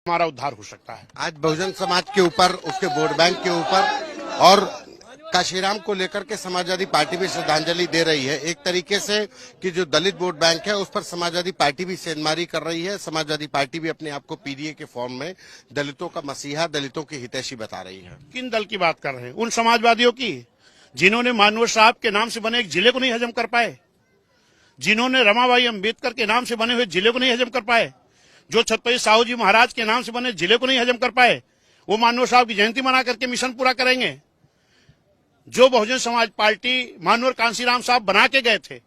हमारा उद्धार हो सकता है। आज बहुजन समाज के ऊपर, उसके वोट बैंक के ऊपर और काशीराम को लेकर के समाजवादी पार्टी भी श्रद्धांजलि दे रही है। एक तरीके से कि जो दलित वोट बैंक है उस पर समाजवादी पार्टी भी सेंधमारी कर रही है। समाजवादी पार्टी भी अपने आप को पीडीए के फॉर्म में दलितों का मसीहा, दलितों की हितैषी बता रही है। किन दल की बात कर रहे हैं? उन समाजवादियों की जिन्होंने मानवर साहब के नाम से बने एक जिले को नहीं हजम कर पाए, जिन्होंने रमाबाई अम्बेडकर के नाम से बने हुए जिले को नहीं हजम कर पाए, जो छत्रपति साहू जी महाराज के नाम से बने जिले को नहीं हजम कर पाए, वो मानवर साहब की जयंती मना करके मिशन पूरा करेंगे। जो बहुजन समाज पार्टी मानवर कांशीराम साहब बना के गए थे,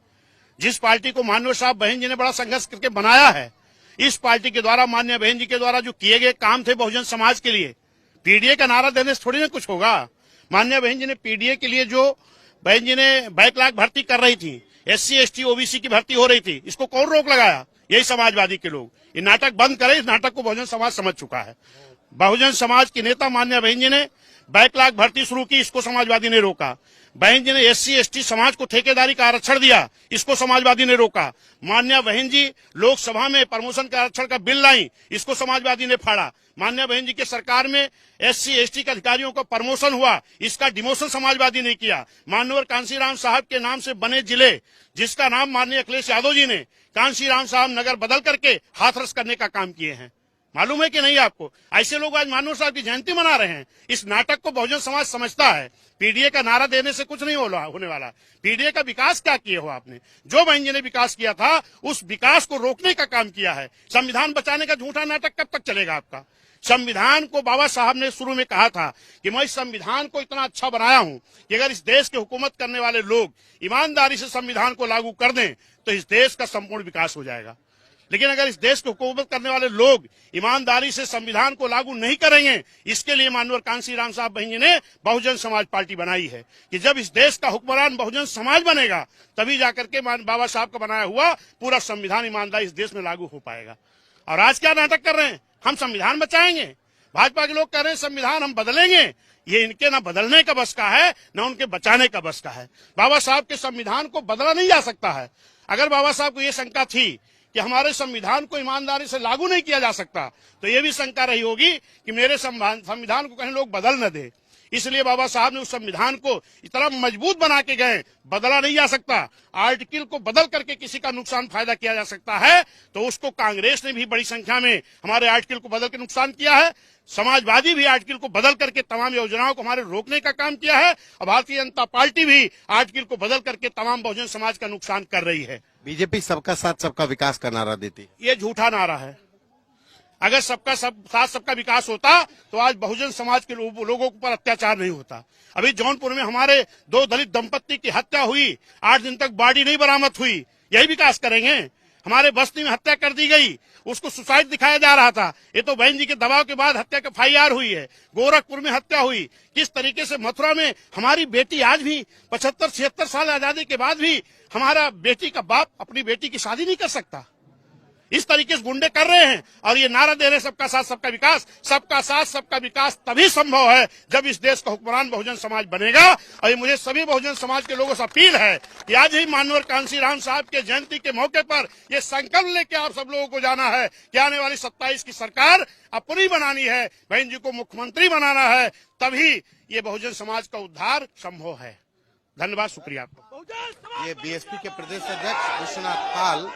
जिस पार्टी को मानवर साहब बहन जी ने बड़ा संघर्ष करके बनाया है, इस पार्टी के द्वारा, माननीय बहन जी के द्वारा जो किए गए काम थे बहुजन समाज के लिए, पीडीए का नारा देने से थोड़ी ना कुछ होगा। माननीय बहन जी ने पीडीए के लिए जो बहन जी ने बैकलॉग भर्ती कर रही थी, एससी एसटी ओबीसी की भर्ती हो रही थी, इसको कौन रोक लगाया? यही समाजवादी के लोग। ये नाटक बंद करें। इस नाटक को बहुजन समाज समझ चुका है। बहुजन समाज की नेता माननीय बहन जी ने बैकलॉग भर्ती शुरू की, इसको समाजवादी ने रोका। बहन जी ने एससी एसटी समाज को ठेकेदारी का आरक्षण दिया, इसको समाजवादी ने रोका। माननीय बहन जी लोकसभा में प्रमोशन के आरक्षण का बिल लाई, इसको समाजवादी ने फाड़ा। माननीय बहन जी के सरकार में एससी एसटी के अधिकारियों को प्रमोशन हुआ, इसका डिमोशन समाजवादी ने किया। मानवर कांशीराम साहब के नाम से बने जिले, जिसका नाम माननीय अखिलेश यादव जी ने कांशीराम साहब नगर बदल करके हाथरस करने का काम किए हैं। मालूम है कि नहीं आपको? ऐसे लोग आज मानवर साहब की जयंती मना रहे हैं। इस नाटक को बहुजन समाज समझता है। पीडीए का नारा देने से कुछ नहीं होने वाला। पीडीए का विकास क्या किए हो आपने? जो बहन जी ने विकास किया था, उस विकास को रोकने का काम किया है। संविधान बचाने का झूठा नाटक कब तक चलेगा आपका? संविधान को बाबा साहब ने शुरू में कहा था कि मैं इस संविधान को इतना अच्छा बनाया हूं कि अगर इस देश के हुकूमत करने वाले लोग ईमानदारी से संविधान को लागू कर दें तो इस देश का संपूर्ण विकास हो जाएगा। लेकिन अगर इस देश की हुकूमत करने वाले लोग ईमानदारी से संविधान को लागू नहीं करेंगे, इसके लिए मानवर कांशीराम साहब बहन जी ने बहुजन समाज पार्टी बनाई है कि जब इस देश का हुक्मरान बहुजन समाज बनेगा, तभी जाकर के बाबा साहब का बनाया हुआ पूरा संविधान ईमानदारी इस देश में लागू हो पाएगा। और आज क्या नाटक कर रहे हैं? हम संविधान बचाएंगे। भाजपा के लोग कह रहे हैं संविधान हम बदलेंगे। ये इनके ना बदलने का बस का है, ना उनके बचाने का बस का है। बाबा साहब के संविधान को बदला नहीं जा सकता है। अगर बाबा साहब को ये शंका थी कि हमारे संविधान को ईमानदारी से लागू नहीं किया जा सकता, तो ये भी शंका रही होगी कि मेरे संविधान को कहीं लोग बदल न दे। इसलिए बाबा साहब ने उस संविधान को इतना मजबूत बना के गए, बदला नहीं जा सकता। आर्टिकल को बदल करके किसी का नुकसान फायदा किया जा सकता है, तो उसको कांग्रेस ने भी बड़ी संख्या में हमारे आर्टिकल को बदल के नुकसान किया है। समाजवादी भी आर्टिकल को बदल करके तमाम योजनाओं को हमारे रोकने का काम किया है, और भारतीय जनता पार्टी भी आर्टिकल को बदल करके तमाम बहुजन समाज का नुकसान कर रही है। बीजेपी सबका साथ सबका विकास का नारा देती है। ये झूठा नारा है। अगर सबका साथ सबका विकास होता तो आज बहुजन समाज के लोगों पर अत्याचार नहीं होता। अभी जौनपुर में हमारे 2 दलित दंपत्ति की हत्या हुई, 8 दिन तक बॉडी नहीं बरामद हुई। यही विकास करेंगे? हमारे बस्ती में हत्या कर दी गई, उसको सुसाइड दिखाया जा रहा था, ये तो बहन जी के दबाव के बाद हत्या का FIR हुई है। गोरखपुर में हत्या हुई। किस तरीके से मथुरा में हमारी बेटी आज भी 75-76 साल आजादी के बाद भी हमारा बेटी का बाप अपनी बेटी की शादी नहीं कर सकता। इस तरीके से गुंडे कर रहे हैं। और ये नारा दे रहे सबका साथ सबका विकास। सबका साथ सबका विकास तभी संभव है जब इस देश का हुक्मरान बहुजन समाज बनेगा। और ये मुझे सभी बहुजन समाज के लोगों से अपील है कि आज ही मानवर कांशीराम साहब के जयंती के मौके पर ये संकल्प लेके आप सब लोगों को जाना है कि आने वाली 27 की सरकार अपनी बनानी है, बहन जी को मुख्यमंत्री बनाना है, तभी ये बहुजन समाज का उद्धार संभव है। धन्यवाद, शुक्रिया आपका। ये बीएसपी के प्रदेश अध्यक्ष विश्वनाथ पाल,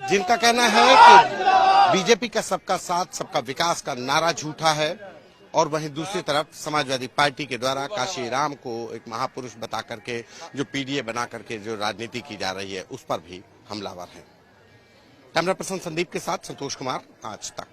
जिनका कहना है कि बीजेपी का सबका साथ सबका विकास का नारा झूठा है, और वहीं दूसरी तरफ समाजवादी पार्टी के द्वारा काशीराम को एक महापुरुष बता करके जो पीडीए बना करके जो राजनीति की जा रही है, उस पर भी हमलावर है। कैमरा पर्सन संदीप के साथ संतोष कुमार, आज तक।